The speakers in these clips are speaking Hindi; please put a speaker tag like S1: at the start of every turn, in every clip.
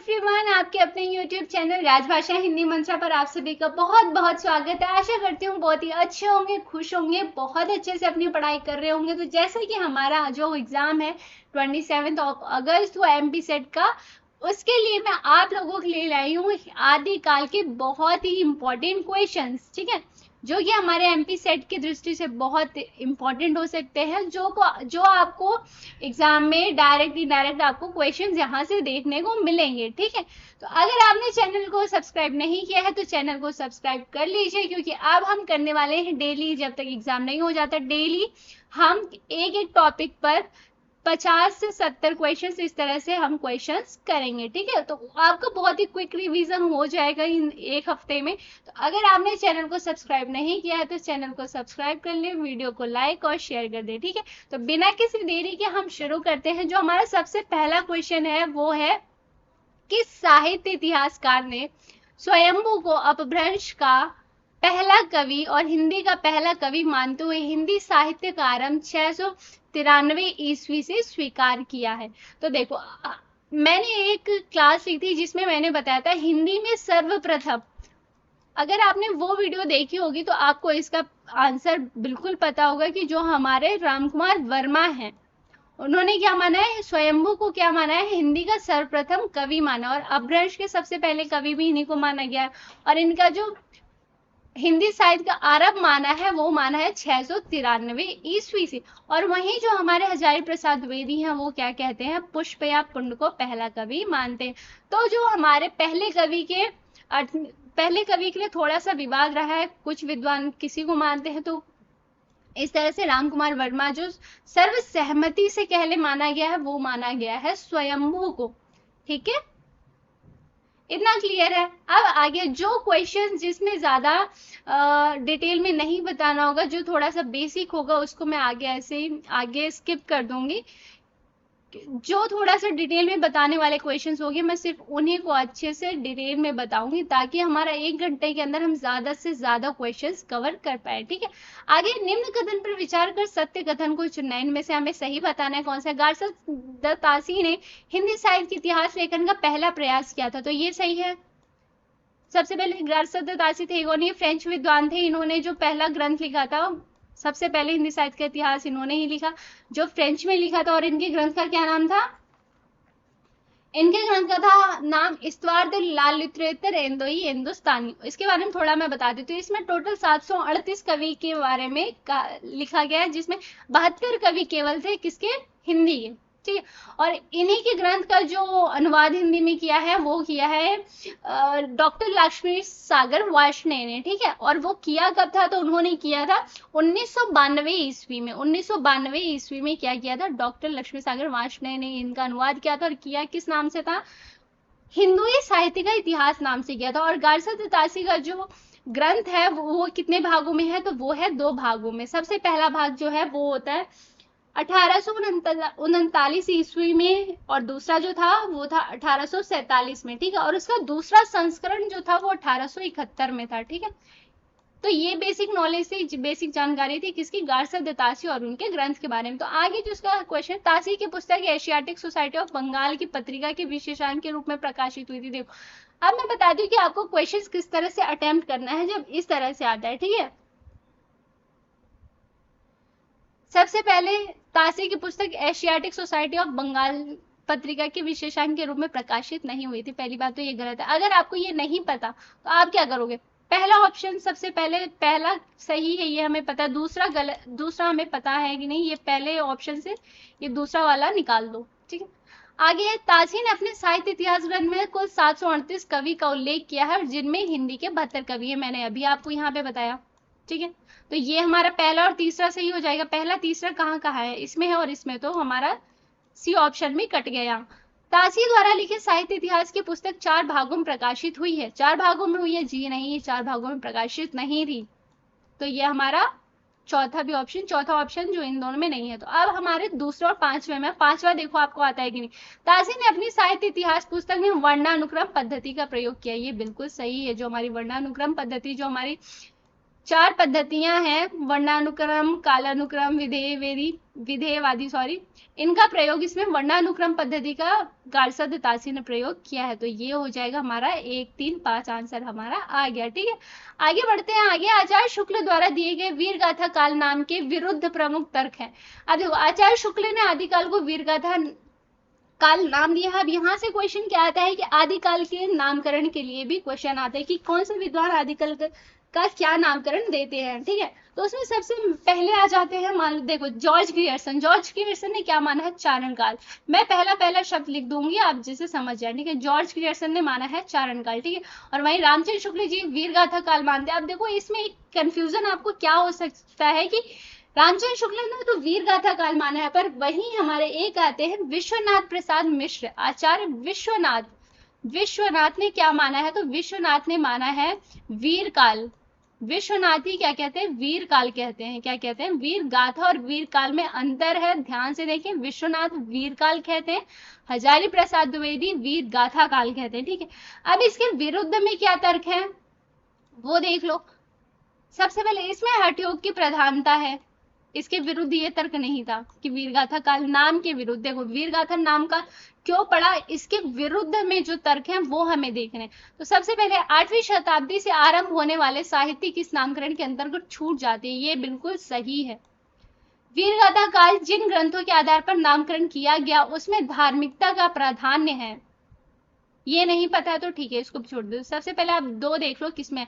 S1: एवरीवन, आपके अपने YouTube चैनल राजभाषा हिंदी मंत्रा पर आप सभी का बहुत बहुत स्वागत है। आशा करती हूँ बहुत ही अच्छे होंगे, खुश होंगे, बहुत अच्छे से अपनी पढ़ाई कर रहे होंगे। तो जैसे कि हमारा जो एग्जाम है 27 अगस्त वो MP सेट का, उसके लिए मैं आप लोगों के लिए लाई हूँ आदिकाल के बहुत ही इंपॉर्टेंट क्वेश्चंस। ठीक है, जो कि हमारे MP सेट की दृष्टि से बहुत इंपॉर्टेंट हो सकते हैं, जो आपको एग्जाम में डायरेक्ट इनडायरेक्ट आपको क्वेश्चंस यहाँ से देखने को मिलेंगे। ठीक है, तो अगर आपने चैनल को सब्सक्राइब नहीं किया है तो चैनल को सब्सक्राइब कर लीजिए, क्योंकि अब हम करने वाले हैं डेली, जब तक एग्जाम नहीं हो जाता, डेली हम एक एक टॉपिक पर 50 से 70 क्वेश्चंस इस तरह से हम क्वेश्चंस करेंगे। ठीक है, तो आपका बहुत ही क्विक रिवीजन हो जाएगा इन एक हफ्ते में। तो अगर आपने चैनल को सब्सक्राइब नहीं किया है तो चैनल को सब्सक्राइब कर ले, वीडियो को लाइक और शेयर कर दे। ठीक है, तो बिना किसी देरी के हम शुरू करते हैं। जो हमारा सबसे पहला क्वेश्चन है वो है, किस साहित्य इतिहासकार ने स्वयंभू को अपभ्रंश का पहला कवि और हिंदी का पहला कवि मानते हुए हिंदी साहित्य का आरंभ 693 ईस्वी से स्वीकार किया है? तो देखो, मैंने एक क्लास ली थी जिसमें मैंने बताया था हिंदी में सर्वप्रथम। अगर आपने वो वीडियो देखी होगी तो आपको इसका आंसर बिल्कुल पता होगा कि जो हमारे रामकुमार वर्मा हैं, उन्होंने क्या माना है, स्वयंभू को क्या माना है, हिंदी का सर्वप्रथम कवि माना, और अपभ्रंश के सबसे पहले कवि भी इन्हीं को माना गया है। और इनका जो हिंदी साहित्य का आरंभ माना है वो माना है 693 ईस्वी से। और वहीं जो हमारे हजारी प्रसाद द्विवेदी हैं वो क्या कहते हैं, पुष्प या पुंड को पहला कवि मानते हैं। तो जो हमारे पहले कवि के लिए थोड़ा सा विवाद रहा है, कुछ विद्वान किसी को मानते हैं, तो इस तरह से रामकुमार वर्मा जो सर्वसहमति से पहले माना गया है वो माना गया है स्वयंभू को। ठीक है, इतना क्लियर है। अब आगे जो क्वेश्चन जिसमें ज्यादा डिटेल में नहीं बताना होगा, जो थोड़ा सा बेसिक होगा, उसको मैं आगे ऐसे आगे स्किप कर दूंगी। जो थोड़ा सा डिटेल में बताने वाले क्वेश्चंस होंगे मैं सिर्फ उन्हीं को अच्छे से डिटेल में बताऊंगी, ताकि हमारा 1 घंटे के अंदर हम ज्यादा से ज्यादा क्वेश्चंस कवर कर पाए। ठीक है, आगे निम्न कथन पर विचार कर सत्य कथन को चुनना है। इनमें से हमें सही बताना है कौन सा। गार्सद दत्तासी ने हिंदी साहित्य के इतिहास लेखन का पहला प्रयास किया था, तो ये सही है। सबसे पहले गार्सद दत्तासी थे, इन्होंने फ्रेंच विद्वान थे, इन्होंने जो पहला ग्रंथ लिखा था, सबसे पहले हिंदी साहित्य का इतिहास इन्होंने ही लिखा, जो फ्रेंच में लिखा था। और इनके ग्रंथ का क्या नाम था, इनके ग्रंथ का था नाम इस्तवार दे लाल लिटरेचर एंदोई हिंदुस्तानी। इसके बारे में थोड़ा मैं बता देती हूँ। इसमें टोटल 738 कवि के बारे में लिखा गया है, जिसमें 72 कवि केवल थे किसके, हिंदी के। ठीक है, और इन्हीं के ग्रंथ का जो अनुवाद हिंदी में किया है वो किया है डॉक्टर लक्ष्मी सागर वार्ष्णेय ने। ठीक है, और वो किया कब था, तो उन्होंने किया था 1992 ईस्वी में। 1992 ईस्वी में क्या किया था, डॉक्टर लक्ष्मी सागर वार्ष्णेय ने इनका अनुवाद किया था, और किया किस नाम से था, हिंदुई साहित्य का इतिहास नाम से किया था। और गार्सद दत्तासी का जो ग्रंथ है वो कितने भागों में है, तो वो है 2 भागों में। सबसे पहला भाग जो है वो होता है 1839 ईस्वी में, और दूसरा जो था वो था 1847 में। ठीक है, और उसका दूसरा संस्करण जो था वो 1871 में था। ठीक है, तो ये बेसिक नॉलेज थी, बेसिक जानकारी थी किसकी, गार्सद दत्तासी और उनके ग्रंथ के बारे में। तो आगे जो इसका क्वेश्चन, तासी की पुस्तक एशियाटिक सोसाइटी ऑफ बंगाल की पत्रिका के विशेषांक के रूप में प्रकाशित हुई थी। देखो, अब मैं बता दूं कि आपको क्वेश्चन किस तरह से अटेम्प्ट करना है जब इस तरह से आता है। ठीक है, सबसे पहले तासी की पुस्तक एशियाटिक सोसाइटी ऑफ बंगाल पत्रिका के विशेषांक के रूप में प्रकाशित नहीं हुई थी। पहली बात तो ये गलत है। अगर आपको ये नहीं पता तो आप क्या करोगे, पहला ऑप्शन सबसे पहले, पहला सही है ये हमें पता, दूसरा गलत, दूसरा हमें पता है कि नहीं, ये पहले ऑप्शन से ये दूसरा वाला निकाल दो। ठीक है, आगे तासी ने अपने साहित्य इतिहास ग्रंथ में कुल 738 कवि का उल्लेख किया है, और जिनमें हिंदी के 72 कवि है, मैंने अभी आपको यहाँ पे बताया। ठीक है, तो ये हमारा पहला और तीसरा सही हो जाएगा। पहला तीसरा कहाँ कहाँ है, इसमें है और इसमें, तो हमारा सी ऑप्शन में कट गया। तासी द्वारा लिखित साहित्य इतिहास की पुस्तक 4 भागों में प्रकाशित हुई है। 4 भागों में हुई है, जी नहीं, ये 4 भागों में प्रकाशित नहीं थी। तो ये हमारा चौथा भी ऑप्शन, चौथा ऑप्शन जो इन दोनों में नहीं है। तो अब हमारे दूसरा और पांचवें में, पांचवा देखो आपको आता है कि नहीं। तासी ने अपनी साहित्य इतिहास पुस्तक में वर्णानुक्रम पद्धति का प्रयोग किया, ये बिल्कुल सही है। जो हमारी वर्णानुक्रम पद्धति, जो हमारी 4 पद्धतियां हैं, वर्णानुक्रम, कालानुक्रम, विधेयवादी सॉरी, इनका प्रयोग इसमें वर्णानुक्रम पद्धति का गार्सद तासी ने प्रयोग किया है। तो ये हो जाएगा हमारा 1, 3, 5 आंसर हमारा आ गया। ठीक है, आगे बढ़ते हैं। आगे आचार्य शुक्ल द्वारा दिए गए वीर गाथा काल नाम के विरुद्ध प्रमुख तर्क है। अब देखो, आचार्य शुक्ल ने आदिकाल को वीर गाथा काल नाम दिया है। अब यहाँ से क्वेश्चन क्या आता है कि आदिकाल के नामकरण के लिए भी क्वेश्चन आता है कि कौन से विद्वान आदिकाल का क्या नामकरण देते हैं। ठीक है, तो उसमें सबसे पहले आ जाते हैं, मान लो देखो, जॉर्ज ग्रियर्सन ने क्या माना है, चारण काल। मैं पहला शब्द लिख दूंगी, आप जिसे समझ जाए। ठीक है, जॉर्ज ग्रियर्सन ने माना है चारण काल। ठीक है, और वहीं रामचंद्र शुक्ल जी वीर गाथा काल मानते हैं। अब देखो, इसमें एक कंफ्यूजन आपको क्या हो सकता है कि रामचंद्र शुक्ल ने तो वीर गाथा काल माना है, पर वहीं हमारे एक आते हैं विश्वनाथ प्रसाद मिश्र, आचार्य विश्वनाथ ने क्या माना है, तो विश्वनाथ ने माना है वीर काल। विश्वनाथ ही क्या कहते हैं, वीर काल कहते हैं। क्या कहते हैं, वीर गाथा और वीर काल में अंतर है, ध्यान से देखें। विश्वनाथ वीर काल कहते हैं, हजारी प्रसाद द्विवेदी वीर गाथा काल कहते हैं। ठीक है, अब इसके विरुद्ध में क्या तर्क है वो देख लो। सबसे पहले इसमें हठयोग की प्रधानता है, इसके विरुद्ध ये तर्क नहीं था कि वीरगाथा काल नाम के विरुद्ध। देखो, वीरगाथा नाम का क्यों पड़ा, इसके विरुद्ध में जो तर्क हैं वो हमें देखने हैं। तो सबसे पहले 8वीं शताब्दी से आरंभ होने वाले साहित्यिक इस नामकरण के अंतर्गत छूट जाते हैं, ये बिल्कुल सही है। वीरगाथा काल जिन ग्रंथों के आधार पर नामकरण किया गया उसमें धार्मिकता का प्राधान्य है। ये नहीं पता है तो ठीक है, इसको छोड़ दो। सबसे पहले आप 2 देख लो किसमें,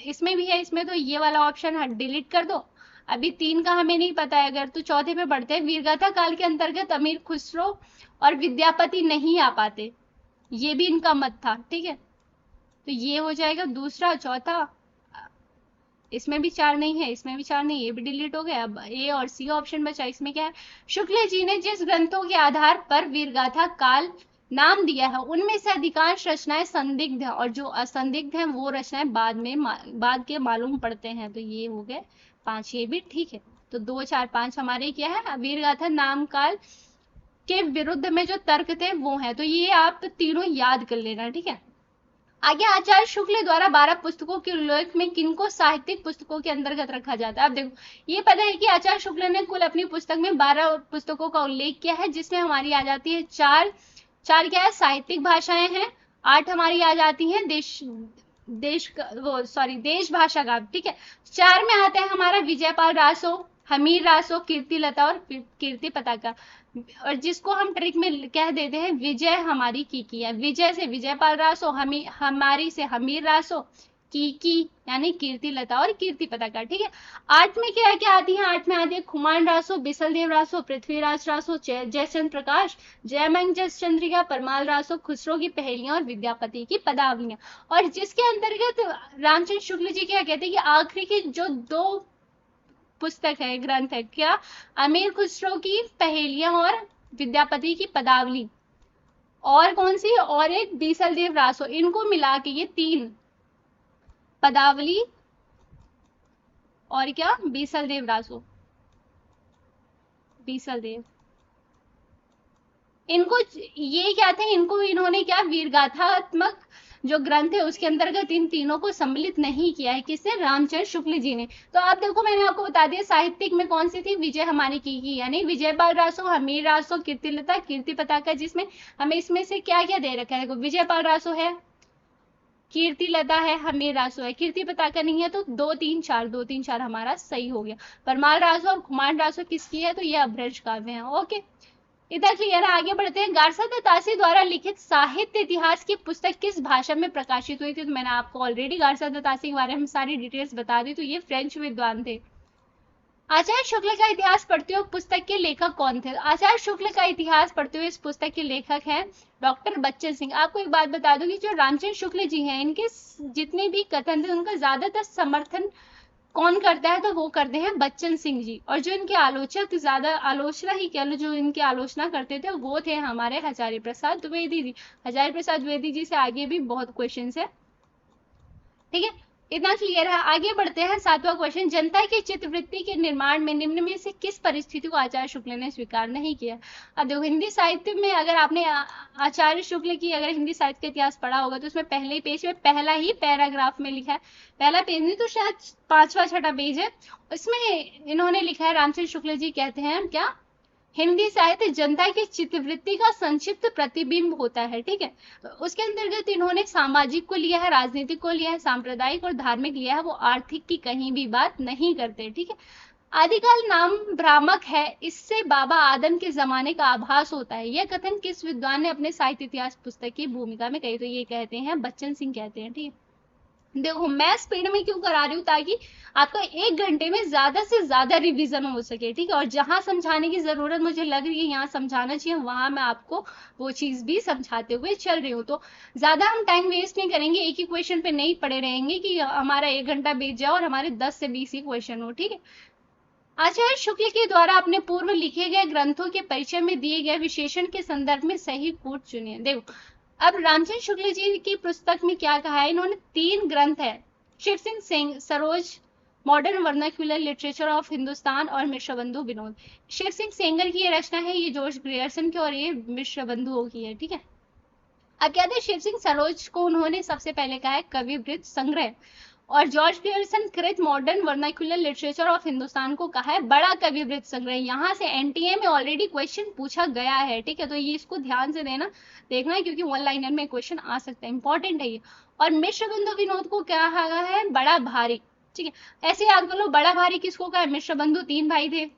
S1: इसमें भी है, इसमें तो ये वाला ऑप्शन डिलीट कर दो। अभी 3 का हमें नहीं पता है। अगर तो चौथे पे बढ़ते हैं, वीरगाथा काल के अंतर्गत अमीर खुसरो और विद्यापति नहीं आ पाते, ये भी इनका मत था। ठीक है, तो ये हो जाएगा दूसरा। चौथा, इसमें भी 4 नहीं है, इसमें भी 4 नहीं, ये भी डिलीट हो गया। अब ए और सी ऑप्शन बचा। इसमें क्या है, शुक्ल जी ने जिस ग्रंथों के आधार पर वीरगाथा काल नाम दिया है उनमें से अधिकांश रचनाएं संदिग्ध है, और जो असंदिग्ध हैं वो रचनाएं बाद के मालूम पड़ते हैं। तो ये हो गए 5, ये भी ठीक है। तो 2, 4, 5 हमारे क्या है, वीरगाथा नाम काल के विरुद्ध में जो तर्क थे वो है। तो ये आप तीनों याद कर लेना। ठीक है, आगे आचार्य शुक्ल द्वारा 12 पुस्तकों के उल्लेख में किनको साहित्यिक पुस्तकों के अंतर्गत रखा जाता है। अब देखो, ये पता है कि आचार्य शुक्ल ने कुल अपनी पुस्तक में 12 पुस्तकों का उल्लेख किया है, जिसमें हमारी आ जाती है 4 क्या है, साहित्यिक भाषाएं हैं। 8 हमारी आ जाती हैं देश भाषा का। ठीक है, 4 में आता है हमारा विजयपाल रासो, हमीर रासो, कीर्ति लता और कीर्ति पताका। और जिसको हम ट्रिक में कह देते हैं विजय हमारी की है। विजय से विजयपाल रासो, हमारी से हमीर रासो, की यानी कीर्ति लता और कीर्ति पताका। ठीक है, 8 में क्या क्या आती है, 8 में आती है खुमान रासो, बिसलदेव रासो, पृथ्वीराज रासो, जयचंद्र प्रकाश, जयमंगज चंद्रिका, परमाल रासो, खुसरो की पहेलियां और विद्यापति की पदावलियां। और जिसके अंतर्गत रामचंद्र शुक्ल जी क्या कहते हैं कि आखिरी की जो 2 पुस्तक है, ग्रंथ है, क्या, अमीर खुसरो की पहेलियां और विद्यापति की पदावली, और कौन सी, और एक बीसलदेव रासो। इनको मिला के ये 3, पदावली और क्या, बीसलदेव रासो, बीसलदेव, इनको ये क्या थे, इनको इन्होंने क्या वीरगाथात्मक जो ग्रंथ है उसके अंतर्गत इन तीनों को सम्मिलित नहीं किया है। किसने, रामचंद्र शुक्ल जी ने। तो आप देखो, मैंने आपको बता दिया साहित्यिक में कौन सी थी, विजय हमारी की यानी विजयपाल रासो, हमीर रासो, कीर्तिलता, कीर्ति पताका, जिसमें हमें इसमें से क्या क्या दे रखा है। देखो, विजयपाल रासो है, कीर्ति लता है, हमीर रासो है, कीर्ति पताका नहीं है। तो 2, 3, 4, 2, 3, 4 हमारा सही हो गया। परमाल रासो और खुमान रासो किसकी है, तो ये अभ्रंश काव्य है। ओके, इधर क्लियर है। आगे बढ़ते हैं। गार्सद तासी द्वारा लिखित साहित्य इतिहास की पुस्तक किस भाषा में प्रकाशित हुई थी। तो मैंने आपको ऑलरेडी गार्सद तासी के बारे में सारी डिटेल्स बता दी। तो ये फ्रेंच विद्वान थे। आचार्य शुक्ल का इतिहास पढ़ते हुए पुस्तक के लेखक कौन थे। आचार्य शुक्ल का इतिहास पढ़ते हुए इस पुस्तक के लेखक हैं डॉक्टर बच्चन सिंह। आपको एक बात बता दूं कि जो रामचंद्र शुक्ल जी हैं, इनके जितने भी कथन थे उनका ज्यादातर समर्थन कौन करता है, तो वो करते हैं बच्चन सिंह जी। और जो इनके आलोचक, ज्यादा आलोचना ही कह लो, जो इनकी आलोचना करते थे वो थे हमारे हजारी प्रसाद द्विवेदी जी। हजारी प्रसाद द्विवेदी जी से आगे भी बहुत क्वेश्चन है। ठीक है, इतना क्लियर है। आगे बढ़ते हैं, 7वां क्वेश्चन, जनता की चित्तवृत्ति के निर्माण में निम्न में से किस परिस्थिति को आचार्य शुक्ल ने स्वीकार नहीं किया। अब देखो, हिंदी साहित्य में अगर आपने आचार्य शुक्ल की अगर हिंदी साहित्य का इतिहास पढ़ा होगा तो उसमें पहले ही पेज में पहला ही पैराग्राफ में लिखा है, पहला पेज नहीं तो शायद 5वां 6वां पेज है, इसमें इन्होंने लिखा है, रामचंद्र शुक्ल जी कहते हैं क्या, हिंदी साहित्य जनता की चित्तवृत्ति का संक्षिप्त प्रतिबिंब होता है। ठीक है, तो उसके अंतर्गत इन्होंने सामाजिक को लिया है, राजनीतिक को लिया है, सांप्रदायिक और धार्मिक लिया है, वो आर्थिक की कहीं भी बात नहीं करते। ठीक है, आदिकाल नाम भ्रामक है, इससे बाबा आदम के जमाने का आभास होता है, यह कथन किस विद्वान ने अपने साहित्य इतिहास पुस्तक की भूमिका में कही। तो ये कहते हैं बच्चन सिंह कहते हैं। ठीक है, देखो मैं स्पीड में क्यों करा रही हूँ, ताकि आपका 1 घंटे में ज्यादा से ज्यादा रिवीजन हो सके। ठीक है, और जहां समझाने की जरूरत मुझे लग रही है यहाँ समझाना चाहिए, वहां मैं आपको वो चीज भी समझाते हुए चल रही हूँ। तो ज्यादा हम टाइम वेस्ट नहीं करेंगे, एक ही क्वेश्चन पे नहीं पड़े रहेंगे कि हमारा 1 घंटा बीत जाए और हमारे 10 से 20 ही क्वेश्चन हो। ठीक है, आचार्य शुक्ल के द्वारा अपने पूर्व लिखे गए ग्रंथों के परिचय में दिए गए विशेषण के संदर्भ में सही कूट चुनिए। देखो, अब रामचंद्र शुक्ल जी की पुस्तक में क्या कहा है, इन्होंने 3 ग्रंथ है, Shiv Singh Saroj modern vernacular literature of Hindustan और मिश्र बंधु विनोद। शिव सिंह सेंगर की ये रचना है, ये जॉर्ज ग्रियर्सन की और ये मिश्र बंधुओं की है। ठीक है, अब कहते हैं शिव सिंह सरोज को उन्होंने सबसे पहले कहा है कवि वृत्त संग्रह, और जॉर्ज ग्रियर्सन कृत modern vernacular literature of Hindustan को कहा है बड़ा कवि वृत्त संग्रह। यहाँ से एनटीए में ऑलरेडी क्वेश्चन पूछा गया है। ठीक है, तो ये इसको ध्यान से देखना है क्योंकि 1 लाइनर में क्वेश्चन आ सकता है, इंपॉर्टेंट है ये। और मिश्र बंधु विनोद को क्या कहा है, बड़ा भारी। ठीक है, ऐसे याद कर लो, बड़ा भारी किसको कहा है, मिश्र बंधु 3 भाई थे,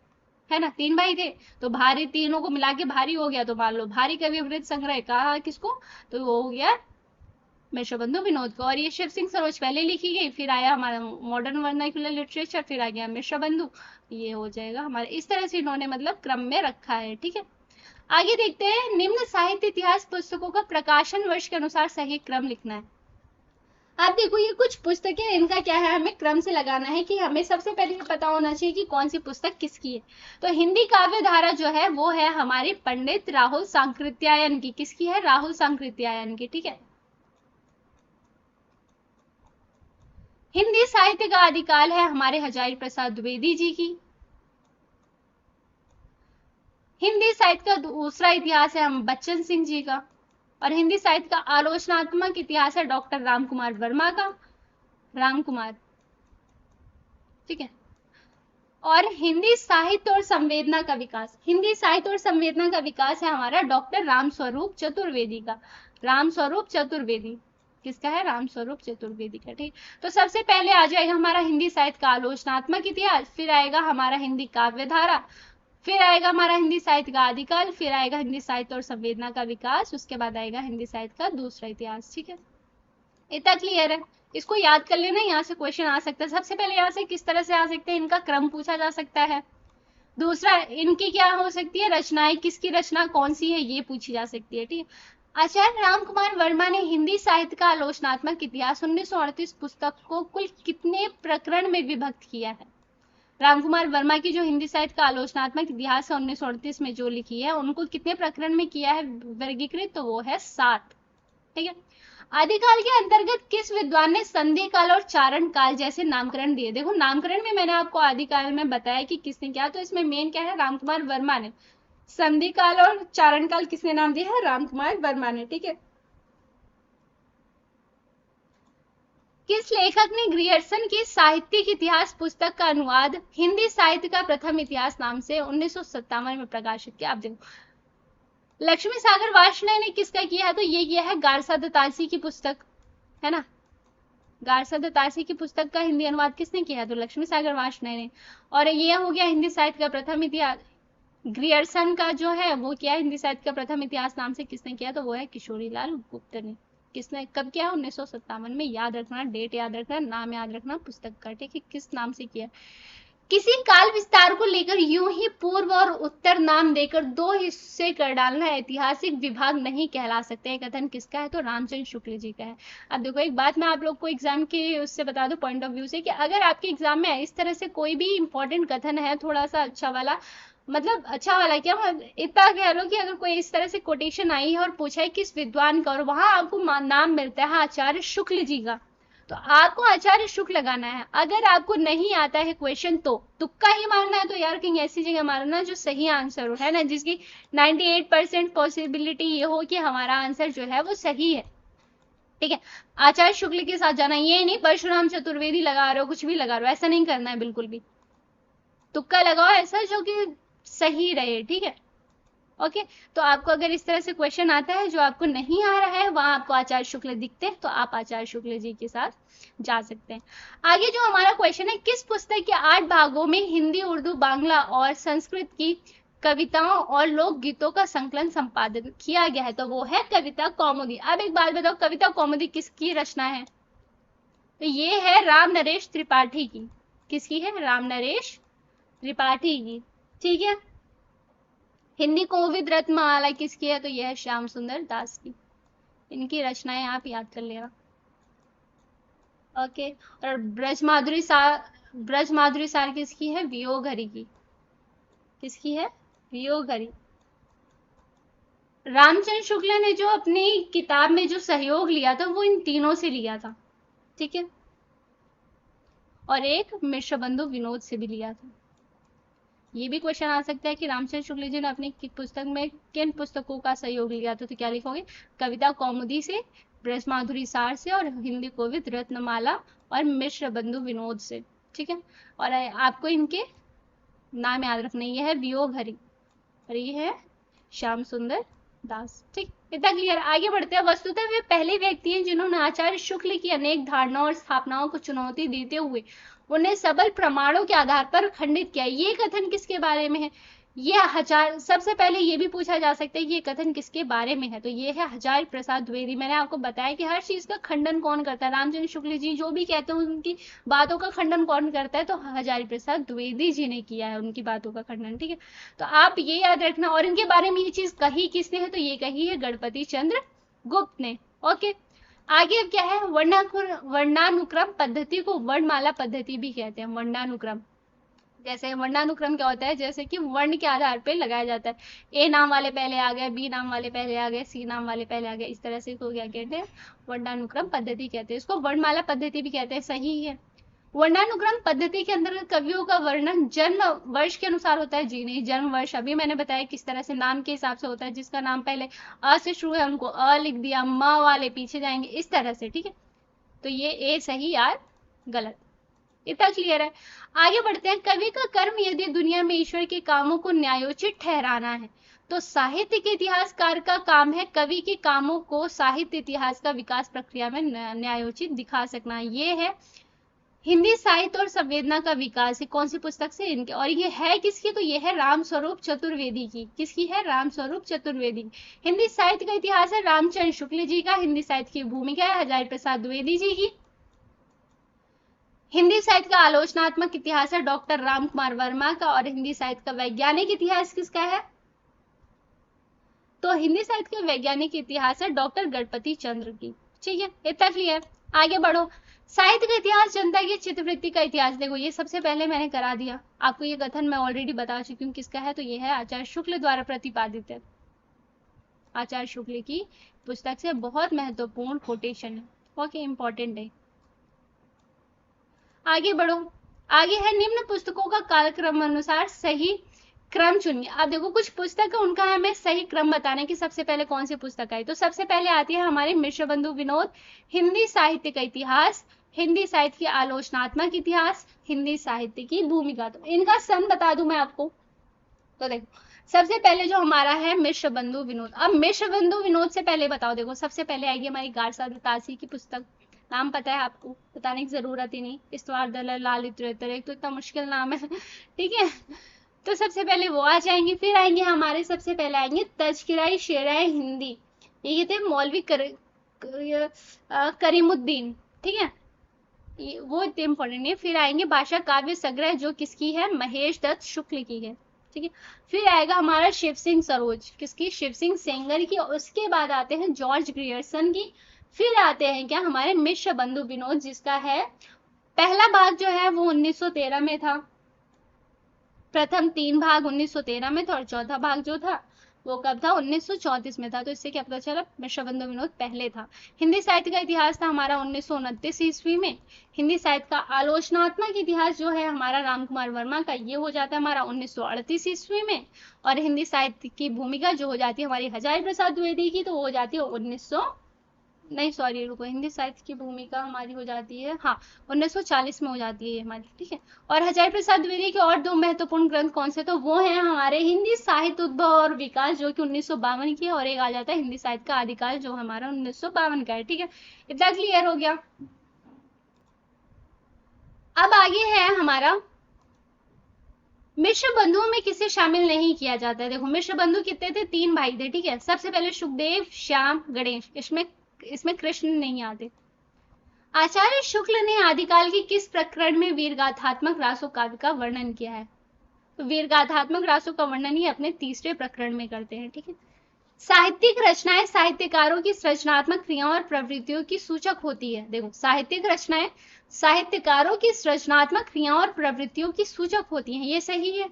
S1: है ना, 3 भाई थे, तो भारी तीनों को मिला के भारी हो गया, तो मान लो भारी कवि वृत्त संग्रह कहा किसको, तो वो हो गया मिश्र बंधु विनोद को। और ये शिव सिंह सरोज पहले लिखी गई, फिर आया हमारा मॉडर्न वर्नाक्यूलर लिटरेचर, फिर आ गया मिश्र बंधु, ये हो जाएगा हमारे, इस तरह से इन्होंने मतलब क्रम में रखा है। ठीक है, आगे देखते हैं, निम्न साहित्य इतिहास पुस्तकों का प्रकाशन वर्ष के अनुसार सही क्रम लिखना है। अब देखो, ये कुछ पुस्तकें, इनका क्या है, हमें क्रम से लगाना है कि हमें सबसे पहले ये पता होना चाहिए कि कौन सी पुस्तक किसकी है। तो हिंदी काव्य धारा जो है वो है हमारी पंडित राहुल सांकृत्यायन की, किसकी है, राहुल सांकृत्यायन की। ठीक है, हिंदी साहित्य का आदिकाल है हमारे हजारी प्रसाद द्विवेदी जी की। हिंदी साहित्य का दूसरा इतिहास है हम बच्चन सिंह जी का। और हिंदी साहित्य का आलोचनात्मक इतिहास है डॉक्टर राम कुमार वर्मा का, राम कुमार। ठीक है, और हिंदी साहित्य और संवेदना का विकास, हिंदी साहित्य और संवेदना का विकास है हमारा डॉक्टर रामस्वरूप चतुर्वेदी का, रामस्वरूप चतुर्वेदी, किसका है, रामस्वरूप चतुर्वेदी का। ठीक, तो सबसे पहले आ जाएगा हमारा हिंदी साहित्य का आलोचनात्मक इतिहास, फिर आएगा हमारा हिंदी काव्य धारा, फिर आएगा हमारा हिंदी साहित्य का आदिकाल, फिर आएगा हिंदी साहित्य और संवेदना का विकास, उसके बाद आएगा हिंदी साहित्य का दूसरा इतिहास। ठीक है, इतना क्लियर है, इसको याद कर लेना, यहाँ से क्वेश्चन आ सकता है। सबसे पहले यहाँ से किस तरह से आ सकते हैं, इनका क्रम पूछा जा सकता है। दूसरा, इनकी क्या हो सकती है रचनाएं, किसकी रचना कौन सी है, ये पूछी जा सकती है। ठीक, आचार्य राम कुमार वर्मा ने हिंदी साहित्य का आलोचनात्मक इतिहास 1938 पुस्तक को कुल कितने प्रकरण में विभक्त किया है। राम कुमार वर्मा की जो हिंदी साहित्य का आलोचनात्मक इतिहास है 1938 में जो लिखी है, उनको कितने प्रकरण में किया है वर्गीकृत, तो वो है 7। ठीक है, आदिकाल के अंतर्गत किस विद्वान ने संधि काल और चारण काल जैसे नामकरण दिए। देखो, नामकरण में मैंने आपको आदिकाल में बताया कि किसने किया, तो इसमें मेन क्या है, राम कुमार वर्मा ने। संधि काल और चारण काल किसने नाम दिया है, राम कुमार वर्मा ने। ठीक है, किस लेखक ने ग्रियर्सन की साहित्यिक इतिहास पुस्तक का अनुवाद हिंदी साहित्य का प्रथम इतिहास नाम से 1957 में प्रकाशित किया। आप देखो, लक्ष्मी सागर वार्ष्णेय ने किसका किया है, तो ये किया है गारसा दत्तासी की पुस्तक, है ना, गारसा दत्तासी की पुस्तक का हिंदी अनुवाद किसने किया है, तो लक्ष्मी सागर वार्ष्णेय ने। और ये हो गया हिंदी साहित्य का प्रथम इतिहास। ग्रियर्सन का जो है वो क्या है, हिंदी साहित्य का प्रथम इतिहास नाम से किसने किया, तो वो है किशोरीलाल गुप्त ने। किसने कब किया, 1957 में। याद रखना, डेट याद रखना, नाम याद रखना पुस्तक का। ठीक है, किस नाम से किया। किसी काल विस्तार को लेकर यूं ही पूर्व और उत्तर नाम देकर 2 हिस्से कर डालना ऐतिहासिक विभाग नहीं कहला सकते। कथन किसका है, तो रामचंद्र शुक्ल जी का है। अब देखो, एक बात मैं आप लोग को एग्जाम के उससे बता दूं, पॉइंट ऑफ व्यू से, कि अगर आपके एग्जाम में इस तरह से कोई भी इंपॉर्टेंट कथन है, थोड़ा सा अच्छा वाला, मतलब अच्छा वाला क्या, इतना कह लो कि अगर कोई इस तरह से कोटेशन आई है और पूछा है किस विद्वान का, और वहां आपको नाम मिलता है आचार्य शुक्ल जी का, तो आपको आचार्य शुक्ल लगाना है। अगर आपको नहीं आता है क्वेश्चन तो तुक्का ही मारना है, तो यार कहीं ऐसी जगह मारना जो सही आंसर हो, है ना, जिसकी 98% पॉसिबिलिटी ये हो कि हमारा आंसर जो है वो सही है। ठीक है, आचार्य शुक्ल के साथ जाना, ये नहीं परशुराम चतुर्वेदी लगा रहे हो, कुछ भी लगा रहे हो, ऐसा नहीं करना है बिल्कुल भी। तुक्का लगाओ ऐसा जो कि सही रहे। ठीक है, ओके। तो आपको अगर इस तरह से क्वेश्चन आता है जो आपको नहीं आ रहा है, वहां आपको आचार्य शुक्ल दिखते हैं, तो आप आचार्य शुक्ल जी के साथ जा सकते हैं। आगे जो हमारा क्वेश्चन है, किस पुस्तक के 8 भागों में हिंदी, उर्दू, बांग्ला और संस्कृत की कविताओं और लोकगीतों का संकलन संपादित किया गया है? तो वो है कविता कौमुदी। अब एक बात बताओ, कविता कौमुदी किसकी रचना है? तो ये है राम नरेश त्रिपाठी की। किसकी है? राम नरेश त्रिपाठी की। ठीक है। हिंदी कोविद रत्नमाला किसकी है? तो यह है श्याम सुंदर दास की। इनकी रचनाएं आप याद कर लेना। ओके। और ब्रज माधुरी सार किसकी है? वियोग हरि की। किसकी है? वियोग हरि। रामचंद्र शुक्ला ने जो अपनी किताब में जो सहयोग लिया था वो इन तीनों से लिया था। ठीक है, और एक मिश्र बंधु विनोद से भी लिया था। ये भी क्वेश्चन आ सकता है कि रामचंद्र शुक्ल जी ने अपनी पुस्तक में किन पुस्तकों का सहयोग लिया था? तो क्या लिखोगे? कविता कौमुदी से, ब्रज माधुरी सार से, और हिंदी कोविद रत्नमाला और मिश्र बंधु विनोद से। ठीक है, और आपको इनके नाम याद रखना। ये है वियोग हरि और ये है श्याम सुंदर दास। ठीक, इतना क्लियर। आगे बढ़ते हैं। वस्तुतः वे पहले व्यक्ति हैं जिन्होंने आचार्य शुक्ल की अनेक धारणाओं और स्थापनाओं को चुनौती देते हुए उन्हें सबल प्रमाणों के आधार पर खंडित किया। ये कथन किसके बारे में है? ये हजार, सबसे पहले ये भी पूछा जा सकता है कि ये कथन किसके बारे में है? तो ये है हजारी प्रसाद द्विवेदी। मैंने आपको बताया कि हर चीज का खंडन कौन करता है? रामचंद्र शुक्ल जी जो भी कहते हैं उनकी बातों का खंडन कौन करता है? तो हजारी प्रसाद द्विवेदी जी ने किया है उनकी बातों का खंडन। ठीक है, तो आप ये याद रखना। और इनके बारे में ये चीज कही किसने है? तो ये कही है गणपति चंद्र गुप्त ने। ओके, आगे अब क्या है? वर्णानुक्रम पद्धति को वर्णमाला पद्धति भी कहते हैं। वर्णानुक्रम, जैसे वर्णानुक्रम क्या होता है? जैसे कि वर्ण के आधार पे लगाया जाता है। ए नाम वाले पहले आ गए, बी नाम वाले पहले आ गए, सी नाम वाले पहले आ गए, इस तरह से इसको क्या कहते हैं? वर्णानुक्रम पद्धति कहते हैं। इसको वर्णमाला पद्धति भी कहते हैं। सही है। वर्णानुक्रम पद्धति के अंदर कवियों का वर्णन जन्म वर्ष के अनुसार होता है। जी नहीं, जन्म वर्ष अभी मैंने बताया किस तरह से नाम के हिसाब से होता है। जिसका नाम पहले अ से शुरू है उनको अ लिख दिया, म वाले पीछे जाएंगे, इस तरह से। ठीक है, तो ये ए सही, यार गलत। इतना क्लियर है। आगे बढ़ते हैं। कवि का कर्म यदि दुनिया में ईश्वर के कामों को न्यायोचित ठहराना है, तो साहित्य के इतिहासकार का काम है कवि के कामों को साहित्य इतिहास का विकास प्रक्रिया में न्यायोचित दिखा सकना। ये है हिंदी साहित्य और संवेदना का विकास है। कौन सी पुस्तक से? इनके। और ये है किसकी? तो ये है रामस्वरूप चतुर्वेदी की। किसकी है? रामस्वरूप चतुर्वेदी। हिंदी साहित्य का इतिहास है रामचंद्र शुक्ल जी का। हिंदी साहित्य की भूमिका है हजारी प्रसाद द्विवेदी जी की। हिंदी साहित्य का आलोचनात्मक इतिहास है डॉक्टर राम कुमार वर्मा का। और हिंदी साहित्य का वैज्ञानिक इतिहास किसका है? तो हिंदी साहित्य का वैज्ञानिक इतिहास है डॉक्टर गणपति चंद्र की। ठीक है, इतना क्लियर। आगे बढ़ो। साहित्य का इतिहास, जनता की चित्तवृत्ति का इतिहास। देखो ये सबसे पहले मैंने करा दिया आपको। ये कथन मैं ऑलरेडी बता चुकी हूँ किसका है। तो ये है आचार्य शुक्ल द्वारा प्रतिपादित है। आचार्य शुक्ल की पुस्तक से बहुत महत्वपूर्ण कोटेशन है। ओके, इंपॉर्टेंट है। आगे बढ़ो। आगे है निम्न पुस्तकों का कालक्रम अनुसार सही क्रम चुनिए। अब देखो कुछ पुस्तक है उनका हमें सही क्रम बताना है कि सबसे पहले कौन सी पुस्तक आई। तो सबसे पहले आती है हमारे मिश्र बंधु विनोद, हिंदी साहित्य का इतिहास, हिंदी साहित्य की आलोचनात्मक इतिहास, हिंदी साहित्य की भूमिका। तो इनका सन बता दूं मैं आपको। तो देखो सबसे पहले जो हमारा है मिश्र बंधु विनोद। अब मिश्र बंधु विनोद से पहले बताओ, देखो सबसे पहले आएगी हमारी गारसाद तासी की पुस्तक। नाम पता है आपको, बताने की जरूरत ही नहीं। इस्तवार दलल लालित रेतर, एक तो इतना मुश्किल नाम है। ठीक है, तो सबसे पहले वो आ जाएंगे। फिर आएंगे हमारे सबसे पहले आएंगे तज़किराए शेराए हिंदी। ये थे मौलवी करीमुद्दीन। ठीक है, वो इतने इंपॉर्टेंट है। फिर आएंगे भाषा काव्य संग्रह, जो किसकी है? महेश दत्त शुक्ल की है। ठीक है, फिर आएगा हमारा शिव सिंह सरोज, किसकी? शिव सिंह सेंगर की। और उसके बाद आते हैं जॉर्ज ग्रियर्सन की। फिर आते हैं क्या? हमारे मिश्र बंधु विनोद, जिसका है पहला भाग जो है वो 1913 में था। प्रथम 3 भाग 1913 में था और चौथा भाग जो था वो कब था? 1934 में था। तो इससे क्या पता चला? मिश्र बंधु विनोद पहले था। हिंदी साहित्य का इतिहास था हमारा 1929 ईस्वी में। हिंदी साहित्य का आलोचनात्मक इतिहास जो है हमारा राम कुमार वर्मा का, ये हो जाता है हमारा 1938 ईस्वी में। और हिंदी साहित्य की भूमिका जो हो जाती है हमारी हजारी प्रसाद द्विवेदी की, तो वो हो जाती है 1900 नहीं सॉरी रुको, हिंदी साहित्य की भूमिका हमारी हो जाती है, हाँ, 1940 में हो जाती है हमारी, ठीक है। और हजारी प्रसाद द्विवेदी के और दो महत्वपूर्ण ग्रंथ कौन से? तो वो हैं हमारे हिंदी साहित्य उद्भव और विकास जो कि 1952 की है, और एक आ जाता है हिंदी साहित्य का आदिकाल जो हमारा 1952 का है, ठीक है। इतना क्लियर हो गया। अब आगे है हमारा मिश्र बंधुओं में किसे शामिल नहीं किया जाता है। देखो मिश्र बंधु कितने थे? 3 भाई थे, ठीक है। सबसे पहले सुखदेव, श्याम, गणेश। इसमें कृष्ण नहीं आते। आचार्य शुक्ल ने आदिकाल के किस प्रकरण में वीरगाथात्मक रासो काव्य का वर्णन किया है? तो वीरगाथात्मक रासो का वर्णन ही अपने तीसरे प्रकरण में करते हैं, ठीक है। साहित्यिक रचनाएं साहित्यकारों की सृजनात्मक क्रियाओं और प्रवृत्तियों की सूचक होती है। देखो साहित्यिक रचनाएं साहित्यकारों की सृजनात्मक क्रियाओं और प्रवृत्तियों की सूचक होती हैं, ये सही है।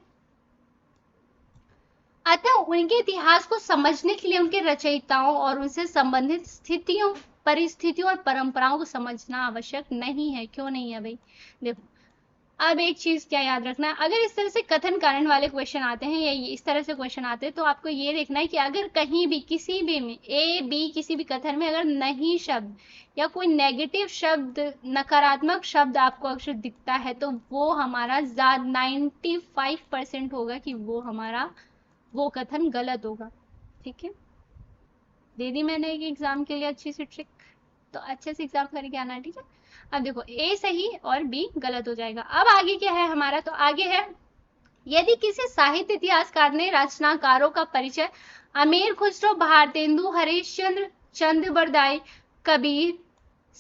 S1: अतः उनके इतिहास को समझने के लिए उनके रचयिताओं और उनसे संबंधित स्थितियों, परिस्थितियों और परंपराओं को समझना आवश्यक नहीं है। क्यों नहीं है भाई? देखो अब एक चीज क्या याद रखना, अगर इस तरह से कथन कारण वाले क्वेश्चन आते हैं या इस तरह से क्वेश्चन आते हैं, तो आपको ये देखना है कि अगर कहीं भी किसी भी में ए बी किसी भी कथन में अगर नहीं शब्द या कोई नेगेटिव शब्द, नकारात्मक शब्द आपको अक्सर दिखता है, तो वो हमारा 95% होगा कि वो हमारा वो कथन गलत होगा, ठीक है। दे दी मैंने एक एग्जाम के लिए अच्छी सी ट्रिक, तो अच्छे से एग्जाम करके आना, ठीक है। अब देखो ए सही और बी गलत हो जाएगा। अब आगे क्या है हमारा? तो आगे है, यदि किसी साहित्य इतिहासकार ने रचनाकारों का परिचय अमीर खुसरो, भारतेंदु हरिश्चंद्र, चंद बरदाई, कबीर,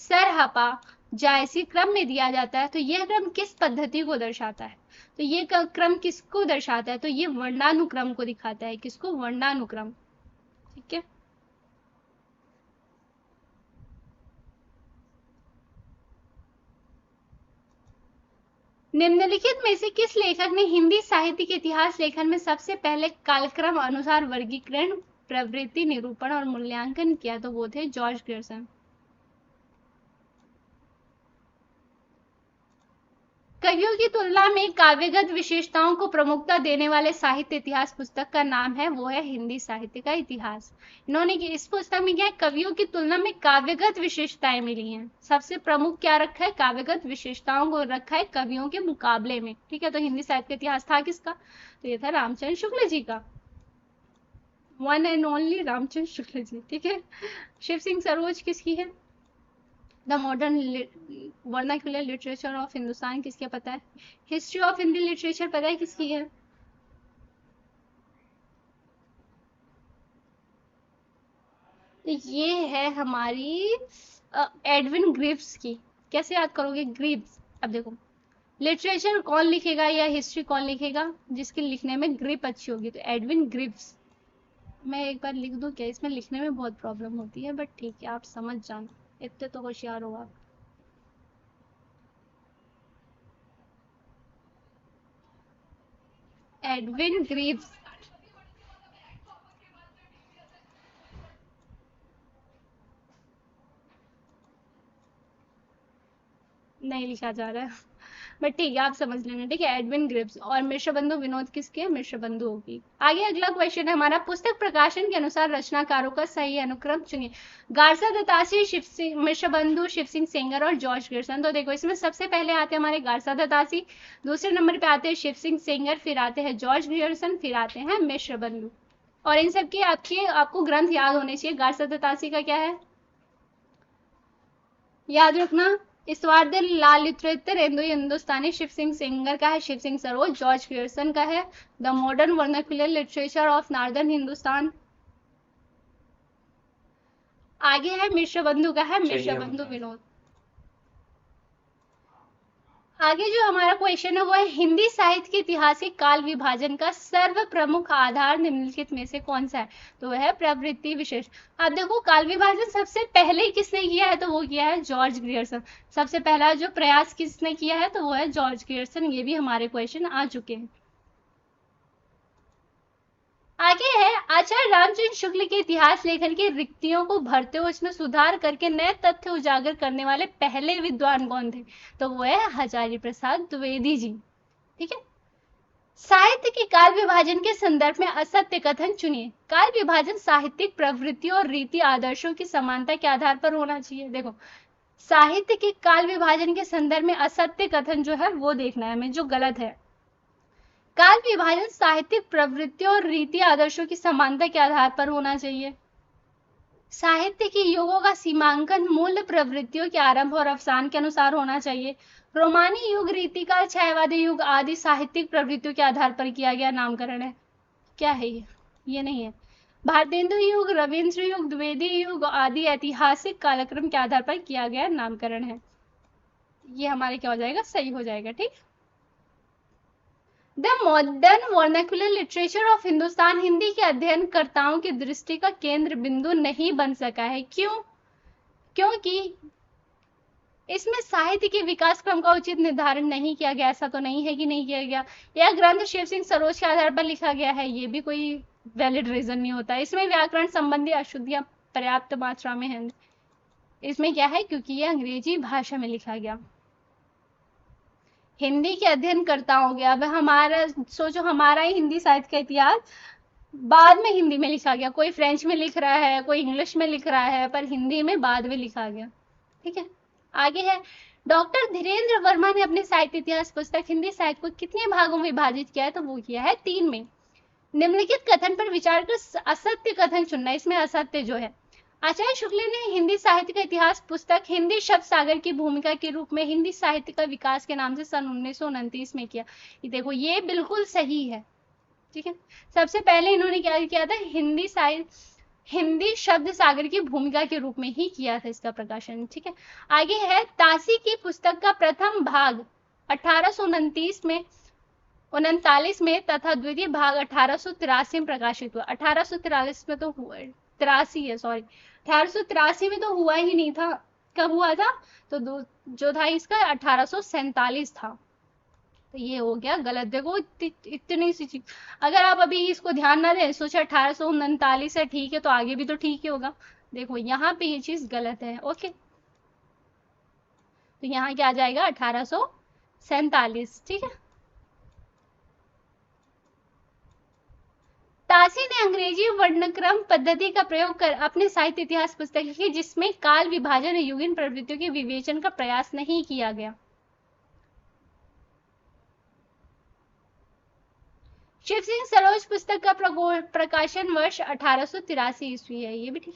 S1: सरहपा जायसी क्रम में दिया जाता है, तो यह क्रम किस पद्धति को दर्शाता है? तो ये क्रम किसको दर्शाता है? तो ये वर्णानुक्रम को दिखाता है। किसको? वर्णानुक्रम, ठीक है। निम्नलिखित में से किस लेखक ने हिंदी साहित्य के इतिहास लेखन में सबसे पहले कालक्रम अनुसार वर्गीकरण, प्रवृत्ति, निरूपण और मूल्यांकन किया? तो वो थे जॉर्ज ग्रियर्सन। कवियों की तुलना में काव्यगत विशेषताओं को प्रमुखता देने वाले साहित्य इतिहास पुस्तक का नाम है, वो है हिंदी साहित्य का इतिहास। इन्होंने इस पुस्तक में क्या है, कवियों की तुलना में काव्यगत विशेषताएं मिली हैं। सबसे प्रमुख क्या रखा है? काव्यगत विशेषताओं को रखा है कवियों के मुकाबले में, ठीक है। तो हिंदी साहित्य का इतिहास था किसका? तो ये था रामचंद्र शुक्ल जी का, one and only Ramchandra Shukla ji, ठीक है। शिव सिंह सरोज किसकी है? The modern vernacular literature of Hindustan किसके पता है? हिस्ट्री ऑफ हिंदी लिटरेचर पता है किसकी है? तो ये है हमारी एडविन ग्रिव्स की। कैसे याद करोगे? ग्रिव्स। अब देखो लिटरेचर कौन लिखेगा या हिस्ट्री कौन लिखेगा? जिसके लिखने में ग्रिप अच्छी होगी, तो एडविन ग्रिव्स। मैं एक बार लिख दूं क्या? इसमें लिखने में बहुत प्रॉब्लम होती है, बट ठीक है आप समझ जाना, इतने तो होशियार हो आप। Edwin Greaves. नहीं लिखा जा रहा है, बट ठीक है आप समझ लेना, ठीक है। Edwin Greaves. और मिश्र बंधु विनोद किसके? मिश्र बंधु होगी। आगे अगला क्वेश्चन है हमारा, पुस्तक प्रकाशन के अनुसार रचनाकारों का सही अनुक्रम चुनिए। गारसा दत्तासी, शिव सिंह, मिश्र बंधु, शिव सिंह सेंगर और जॉर्ज ग्रियर्सन। तो देखो इसमें सबसे पहले आते हैं हमारे गारसा दत्तासी, दूसरे नंबर पे आते हैं शिव सिंह सेंगर, फिर आते हैं जॉर्ज ग्रियर्सन, फिर आते हैं मिश्र बंधु। और इन सब के आपको ग्रंथ याद होने चाहिए। गारसा दत्तासी का क्या है याद रखना? इस्वार्द लालित्योत्तर हिंदुस्तानी। शिव सिंह सेंगर का है शिव सिंह सरोज। जॉर्ज ग्रियर्सन का है the modern vernacular literature of northern Hindustan. आगे है मिश्र बंधु का है मिश्र बंधु विनोद। आगे जो हमारा क्वेश्चन है वो है, हिंदी साहित्य के इतिहास के काल विभाजन का सर्व प्रमुख आधार निम्नलिखित में से कौन सा है? तो वह है प्रवृत्ति विशेष। अब देखो काल विभाजन सबसे पहले किसने किया है? तो वो किया है जॉर्ज ग्रियर्सन। सबसे पहला जो प्रयास किसने किया है? तो वो है जॉर्ज ग्रियर्सन। ये भी हमारे क्वेश्चन आ चुके हैं। आगे है, आचार्य रामचंद्र शुक्ल के इतिहास लेखन की रिक्तियों को भरते हुए उसमें सुधार करके नए तथ्य उजागर करने वाले पहले विद्वान कौन थे? तो वो है हजारी प्रसाद द्विवेदी जी। ठीक है। साहित्य के काल विभाजन के संदर्भ में असत्य कथन चुनिए। काल विभाजन साहित्यिक प्रवृत्तियों और रीति आदर्शों की समानता के आधार पर होना चाहिए। देखो, साहित्य के काल विभाजन के संदर्भ में असत्य कथन जो है वो देखना है हमें, जो गलत है। काल विभाजन साहित्यिक प्रवृत्तियों और रीति आदर्शों की समानता के आधार पर होना चाहिए। साहित्य के युगों का सीमांकन मूल प्रवृत्तियों के आरंभ और अवसान के अनुसार होना चाहिए। रोमानी युग, रीतिकाल, छायावादी युग आदि साहित्यिक प्रवृत्तियों के आधार पर किया गया नामकरण है। क्या है ये नहीं है। भारतेंदु युग, रविंद्र युग, द्विवेदी युग आदि ऐतिहासिक कालक्रम के आधार पर किया गया नामकरण है। ये हमारे क्या हो जाएगा, सही हो जाएगा। ठीक। The modern vernacular literature of Hindustan Hindi के अध्ययनकर्ताओं की दृष्टि का केंद्र बिंदु नहीं बन सका है। क्यों? क्योंकि इसमें साहित्य के विकास क्रम का उचित निर्धारण नहीं किया गया। ऐसा तो नहीं है कि नहीं किया गया। यह ग्रंथ शिव सिंह सरोज के आधार पर लिखा गया है, ये भी कोई वैलिड रीजन नहीं होता। इसमें व्याकरण संबंधी अशुद्धियां पर्याप्त मात्रा में हैं। इसमें क्या है, क्योंकि यह अंग्रेजी भाषा में लिखा गया। हिंदी के अध्ययन करता हो गया। अब हमारा सोचो, हमारा ही हिंदी साहित्य का इतिहास बाद में हिंदी में लिखा गया। कोई फ्रेंच में लिख रहा है, कोई इंग्लिश में लिख रहा है, पर हिंदी में बाद में लिखा गया। ठीक है। आगे है, डॉक्टर धीरेन्द्र वर्मा ने अपने साहित्य इतिहास पुस्तक हिंदी साहित्य को कितने भागों में विभाजित किया है? तो वो किया है 3 में। निम्नलिखित कथन पर विचार कर असत्य कथन चुनना। इसमें असत्य जो है, आचार्य शुक्ल ने हिंदी साहित्य का इतिहास पुस्तक हिंदी शब्द सागर की भूमिका के रूप में हिंदी साहित्य का विकास के नाम से सन 1929 में किया। देखो, ये बिल्कुल सही है। ठीक है। सबसे पहले इन्होंने क्या किया था, हिंदी शब्द सागर की भूमिका के रूप में ही किया था इसका प्रकाशन। ठीक है। आगे है, तासी की पुस्तक का प्रथम भाग 1829 में तथा द्वितीय भाग 1883 में प्रकाशित हुआ। 1843 में तो हुआ, 83 है, सॉरी, 1883 में तो हुआ ही नहीं था। कब हुआ था? तो जो था इसका 1847 था। तो ये हो गया गलत। देखो, इतनी सी चीज, अगर आप अभी इसको ध्यान ना दें, सोचे 1839 है, ठीक है, तो आगे भी तो ठीक ही होगा। देखो, यहाँ पे ये चीज गलत है। ओके, तो यहाँ क्या आ जाएगा, 1847। ठीक है। तासी ने अंग्रेजी वर्णक्रम पद्धति का प्रयोग कर अपने साहित्य इतिहास पुस्तक लिखी, जिसमें काल विभाजन और युगीन प्रवृत्तियों के विवेचन का प्रयास नहीं किया गया। शिव सिंह सरोज पुस्तक का प्रकाशन वर्ष 1883 ईस्वी है। ये भी ठीक।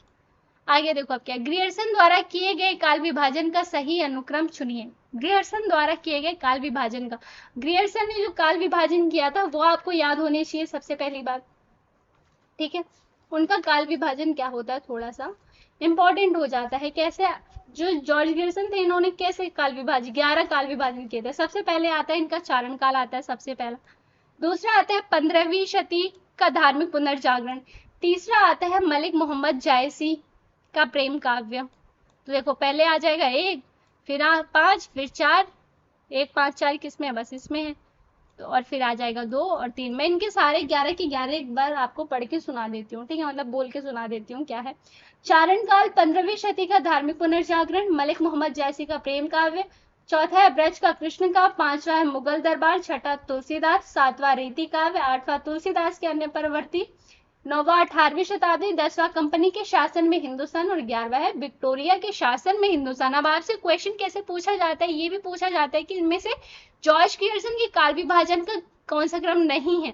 S1: आगे देखो, अब क्या, ग्रियर्सन द्वारा किए गए काल विभाजन का सही अनुक्रम चुनिए। ग्रियर्सन द्वारा किए गए काल विभाजन का, ग्रियर्सन ने जो काल विभाजन किया था वो आपको याद होनी चाहिए सबसे पहली बात। ठीक है। उनका काल विभाजन क्या होता है, थोड़ा सा इंपॉर्टेंट हो जाता है। कैसे, जो जॉर्ज ग्रियर्सन थे, इन्होंने कैसे काल विभाजन, 11 काल विभाजन किए थे। सबसे पहले आता है इनका चारण काल, आता है सबसे पहला। दूसरा आता है 15वीं शती का धार्मिक पुनर्जागरण। तीसरा आता है मलिक मोहम्मद जायसी का प्रेम काव्य। तो देखो, पहले आ जाएगा 1, फिर 5, फिर 4, 1, 5, 4 किसमें है, बस इसमें है। तो और फिर आ जाएगा 2 और 3। मैं इनके सारे 11 के 11 एक बार आपको पढ़ के सुना देती हूँ। ठीक है, मतलब बोल के सुना देती हूँ। क्या है, चारण काल 15वीं शती का धार्मिक पुनर्जागरण, मलिक मोहम्मद जायसी का प्रेम काव्य, चौथा है ब्रज का कृष्ण काव्य, 5वां है मुगल दरबार, 6वां तुलसीदास, 7वां रीति काव्य, 8वां तुलसीदास के अन्य परवर्ती, 9वां 18वीं शताब्दी, 10वां कंपनी के शासन में हिंदुस्तान और 11वां है विक्टोरिया के शासन में हिंदुस्तान। अब आपसे क्वेश्चन कैसे पूछा जाता है, ये भी पूछा जाता है कि इनमें से जॉर्ज ग्रियर्सन की काल विभाजन का कौन सा क्रम नहीं है।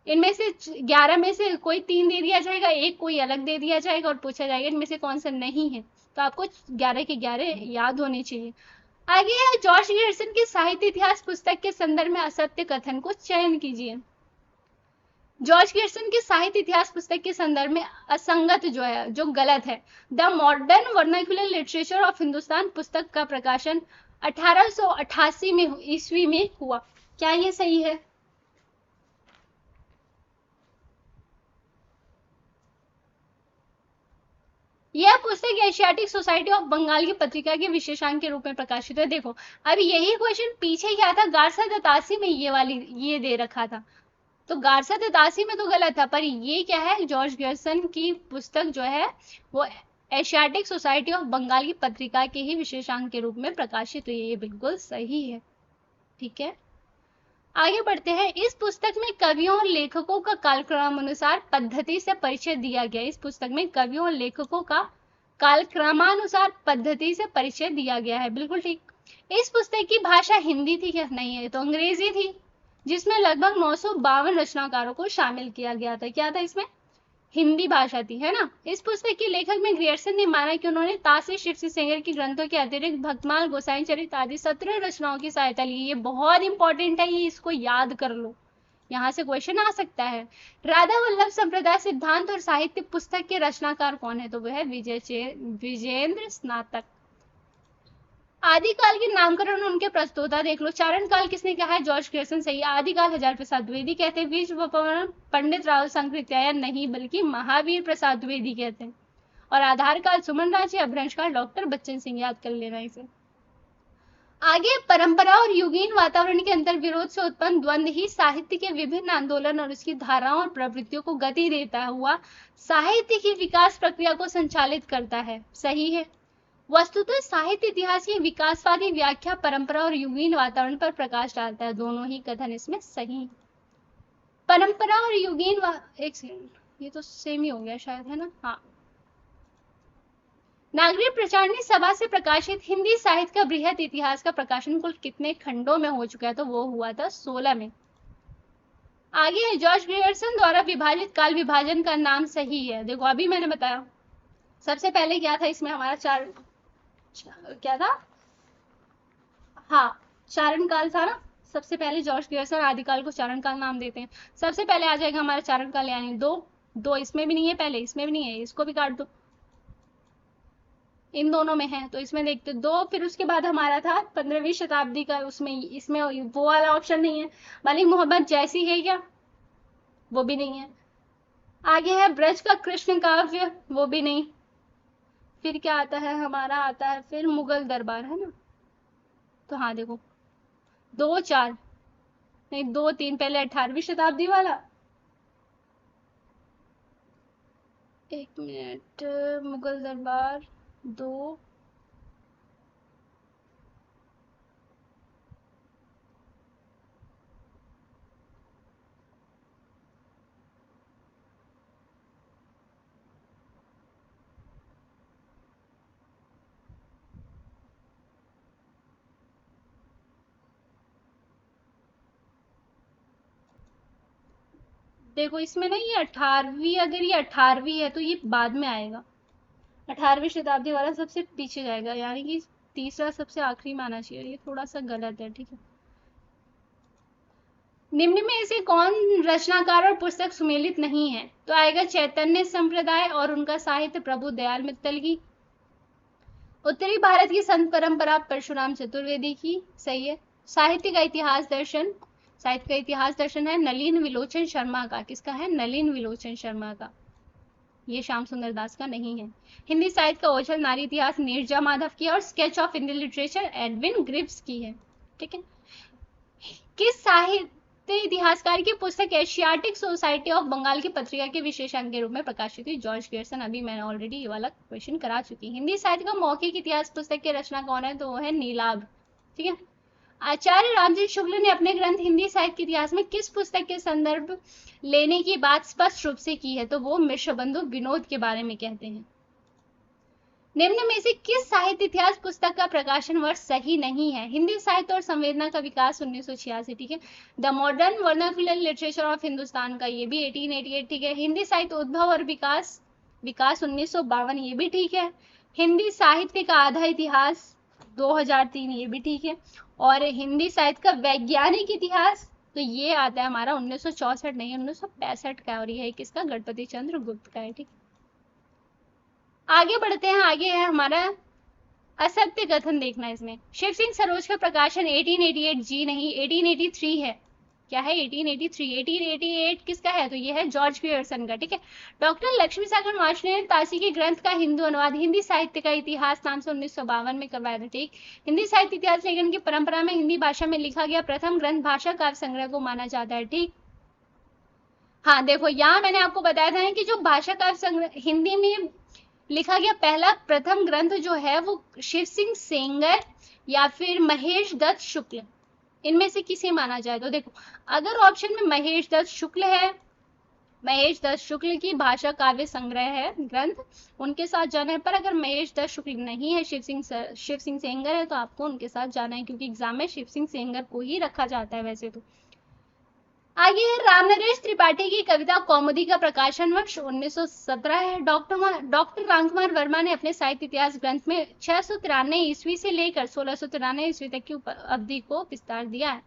S1: इनमें से 11 में से कोई 3 दे दिया जाएगा, एक कोई अलग दे दिया जाएगा और पूछा जाएगा इनमें से कौन सा नहीं है। तो आपको 11 के 11 याद होने चाहिए। आगे है, जॉर्ज ग्रियर्सन की साहित्य इतिहास पुस्तक के संदर्भ में असत्य कथन को चयन कीजिए। जॉर्ज ग्रियर्सन की साहित्य इतिहास पुस्तक के संदर्भ में असंगत जो है, जो गलत है, the modern vernacular literature of Hindustan पुस्तक का प्रकाशन 1888 में ईस्वी में हुआ। क्या ये सही है? यह पुस्तक एशियाटिक सोसाइटी ऑफ बंगाल की पत्रिका के विशेषांक के रूप में प्रकाशित है। देखो, अब यही क्वेश्चन पीछे क्या था, गार्सा दतासी में ये वाली ये दे रखा था। तो गार्सा तितासी में तो गलत था, पर ये क्या है, जॉर्ज ग्रियर्सन की पुस्तक जो है वो एशियाटिक सोसाइटी ऑफ बंगाल की पत्रिका के ही विशेषांक के रूप में प्रकाशित हुई है। ये बिल्कुल सही है। ठीक है, आगे बढ़ते हैं। इस पुस्तक में कवियों और लेखकों का कालक्रमानुसार पद्धति से परिचय दिया गया। इस पुस्तक में कवियों और लेखकों का कालक्रमानुसार पद्धति से परिचय दिया गया है, बिल्कुल ठीक। इस पुस्तक की भाषा हिंदी थी क्या? नहीं है, तो अंग्रेजी थी, जिसमें लगभग 952 रचनाकारों को शामिल किया गया था। क्या था इसमें? हिंदी भाषा थी, है ना। इस पुस्तक के लेखक में ग्रियर्सन ने माना कि उन्होंने तासी शिवसी सेंगर की ग्रंथों के अतिरिक्त भक्तमाल, गोसाई चरित आदि 17 रचनाओं की सहायता ली। ये बहुत इंपॉर्टेंट है, ये इसको याद कर लो, यहाँ से क्वेश्चन आ सकता है। राधा वल्लभ संप्रदाय सिद्धांत और साहित्य पुस्तक के रचनाकार कौन है? तो वह है विजेंद्र स्नातक। आदिकाल के नामकरण उनके प्रस्तोता देख लो। चारण काल किसने कहा है? जॉर्ज ग्रियर्सन, सही। आदिकाल हजार प्रसाद द्विवेदी कहते हैं। बीज पंडित राव संकृत्याय नहीं, बल्कि महावीर प्रसाद द्विवेदी कहते हैं। और आधार काल सुमन राजे, अभ्रंश काल डॉक्टर बच्चन सिंह, याद कर लेना इसे। आगे, परंपरा और युगीन वातावरण के अंतर विरोध से उत्पन्न द्वंद्व ही साहित्य के विभिन्न आंदोलन और उसकी धाराओं और प्रवृत्तियों को गति देता हुआ साहित्य की विकास प्रक्रिया को संचालित करता है, सही है। वस्तुतः साहित्य इतिहास की विकासवादी व्याख्या परंपरा और युगीन वातावरण पर प्रकाश डालता है। दोनों ही कथन इसमें सही। परंपरा और युगीन एक सेकंड, ये तो सेम ही हो गया शायद, है ना? हाँ। नागरिक प्रचारणी सभा से प्रकाशित हिंदी साहित्य का बृहद इतिहास का प्रकाशन कुल कितने खंडों में हो चुका है? तो वो हुआ था 16 में। आगे है, जॉर्ज ग्रियर्सन द्वारा विभाजित काल विभाजन का नाम सही है। देखो, अभी मैंने बताया सबसे पहले क्या था इसमें हमारा क्या था? हाँ, चारण काल था ना। सबसे पहले जॉर्ज ग्रियर्सन आदिकाल को चारण काल नाम देते हैं। सबसे पहले आ जाएगा हमारा चारण काल, यानी दो इसमें भी नहीं है, पहले इसमें भी नहीं है, इसको भी काट दो, इन दोनों में है, तो इसमें देखते दो। फिर उसके बाद हमारा था 15वीं शताब्दी का, उसमें इसमें वो वाला ऑप्शन नहीं है। मलिक मोहम्मद जैसी है क्या? वो भी नहीं है। आगे है ब्रज का कृष्ण काव्य, वो भी नहीं। फिर क्या आता है हमारा? आता है फिर मुगल दरबार, है ना। तो हाँ देखो, 2 4 नहीं, 2 3, पहले 18वीं शताब्दी वाला, एक मिनट, मुगल दरबार 2, देखो इसमें ना ये 18वीं, अगर ये 18वीं है तो ये बाद में आएगा। 18वीं शताब्दी वाला सबसे पीछे जाएगा, यानी कि तीसरा सबसे आखिरी में आना चाहिए। ये थोड़ा सा गलत है, ठीक है। निम्न में से कौन रचनाकार और पुस्तक सुमेलित नहीं है? तो आएगा चैतन्य संप्रदाय और उनका साहित्य प्रभु दयाल मित्तल की। उत्तरी भारत की संत परंपरा परशुराम चतुर्वेदी की, सही है। साहित्य का इतिहास दर्शन, साहित्य का इतिहास दर्शन है नलिन विलोचन शर्मा का। किसका है? नलिन विलोचन शर्मा का, ये श्याम सुंदर दास का नहीं है। हिंदी साहित्य का ओझल नारी इतिहास नीरजा माधव की, और sketch of Indian literature Edwin Greaves की है, ठीक है। किस साहित्य इतिहासकार की पुस्तक एशियाटिक सोसाइटी ऑफ बंगाल की पत्रिका के विशेषांक के रूप में प्रकाशित हुई? जॉर्ज ग्रियर्सन, अभी मैंने ऑलरेडी ये वाला क्वेश्चन करा चुकी। हिंदी साहित्य का मौखिक इतिहास पुस्तक के रचना कौन है? तो वो है नीलाभ, ठीक है। आचार्य रामजी शुक्ल ने अपने ग्रंथ हिंदी साहित्य के इतिहास में किस पुस्तक के संदर्भ लेने की बात स्पष्ट रूप से की है? तो वो मिश्रबंधु विनोद के बारे में कहते हैं। निम्न में से किस साहित्य इतिहास पुस्तक का प्रकाशन वर्ष सही नहीं है? हिंदी साहित्य और संवेदना का विकास 1986, ठीक है। The modern vernacular literature of Hindustan का, ये भी 1888, ठीक है। हिंदी साहित्य उद्भव और विकास 1952, ये भी ठीक है। हिंदी साहित्य का आधा इतिहास 2003, ये भी ठीक है। और हिंदी साहित्य का वैज्ञानिक इतिहास, तो ये आता है हमारा 1964 नहीं, 1965 का, और ये है किसका? गणपति चंद्र गुप्त का है, ठीक। आगे बढ़ते हैं। आगे है हमारा असत्य कथन, देखना इसमें। शिव सिंह सरोज का प्रकाशन 1888 जी नहीं, 1883 है। क्या है? 1883। 1888 किसका है? तो ये है जॉर्ज ग्रियर्सन का, ठीक है। डॉक्टर लक्ष्मी सागर वार्ष्णेय ने तासी के ग्रंथ का हिंदू अनुवाद हिंदी साहित्य का इतिहास नाम से 1952 में करवाया था, ठीक। हिंदी साहित्य इतिहास लेखन की परंपरा में हिंदी भाषा में लिखा गया प्रथम ग्रंथ भाषा काव्य संग्रह को माना जाता है, ठीक। हाँ देखो, यहाँ मैंने आपको बताया था कि जो भाषा काव्य संग्रह हिंदी में लिखा गया पहला प्रथम ग्रंथ जो है वो शिव सिंह सेंगर या फिर महेश दत्त शुक्ल, इनमें से किसे माना जाए। तो देखो, अगर ऑप्शन में महेश दत्त शुक्ल है, महेश दत्त शुक्ल की भाषा काव्य संग्रह है ग्रंथ, उनके साथ जाना है। पर अगर महेश दत्त शुक्ल नहीं है, शिव सिंह सेंगर है, तो आपको उनके साथ जाना है, क्योंकि एग्जाम में शिव सिंह सेंगर को ही रखा जाता है वैसे तो। आगे है रामनरेश त्रिपाठी की कविता कौमुदी का प्रकाशन वर्ष 1917 है। डॉक्टर रामकुमार वर्मा ने अपने साहित्य इतिहास ग्रंथ में 693 ईस्वी से लेकर 1693 ईस्वी तक की अवधि को विस्तार दिया है।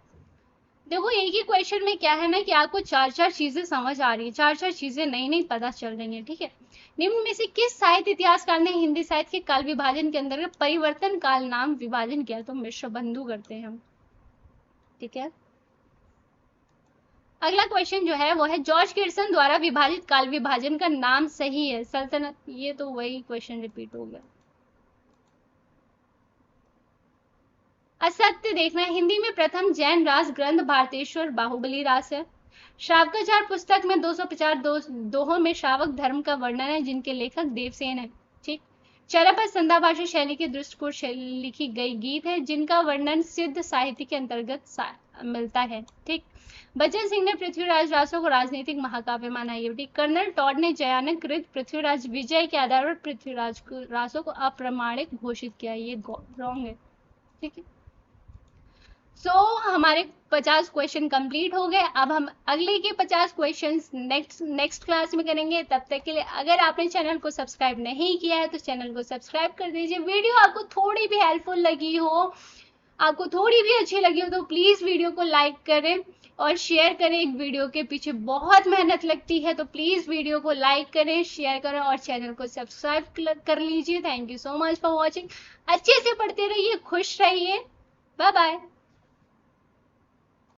S1: देखो, एक ही क्वेश्चन में क्या है ना कि आपको चार चार चीजें समझ आ रही है, चार चार चीजें नई नई पता चल रही है, ठीक है। निम्न में से किस साहित्य इतिहासकार ने हिंदी साहित्य के काल विभाजन के अंतर्गत परिवर्तन काल नाम विभाजन किया। तो मिश्र बंधु करते हैं हम, ठीक है। अगला क्वेश्चन जो है वो है जॉर्ज गिब्सन द्वारा विभाजित काल विभाजन का नाम सही है सल्तनत। ये तो वही क्वेश्चन रिपीट हो गया। असत्य देखना, हिंदी में प्रथम जैन रास ग्रंथ भारतेश्वर बाहुबली रास है। श्रावकाचार पुस्तक में 250 दोहों में श्रावक धर्म का वर्णन है, जिनके लेखक देवसेन है, ठीक। चरपद संध्या भाषा शैली के दृष्टिकोण से लिखी गई गीत है, जिनका वर्णन सिद्ध साहित्य के अंतर्गत मिलता है, ठीक। बच्चन सिंह ने पृथ्वीराज रासों को राजनीतिक महाकाव्य माना है, ठीक। कर्नल टॉड ने जयानक कृत पृथ्वीराज विजय के आधार पर पृथ्वीराज रासों को अप्रमाणिक घोषित किया। ये रॉन्ग है, ठीक है। हमारे 50 क्वेश्चन कंप्लीट हो गए। अब हम अगले के 50 क्वेश्चन नेक्स्ट क्लास में करेंगे। तब तक के लिए अगर आपने चैनल को सब्सक्राइब नहीं किया है तो चैनल को सब्सक्राइब कर दीजिए। वीडियो आपको थोड़ी भी हेल्पफुल लगी हो, आपको थोड़ी भी अच्छी लगी हो, तो प्लीज वीडियो को लाइक करें और शेयर करें। एक वीडियो के पीछे बहुत मेहनत लगती है, तो प्लीज वीडियो को लाइक करें, शेयर करें और चैनल को सब्सक्राइब कर लीजिए। Thank you so much for watching. अच्छे से पढ़ते रहिए, खुश रहिए। Bye bye.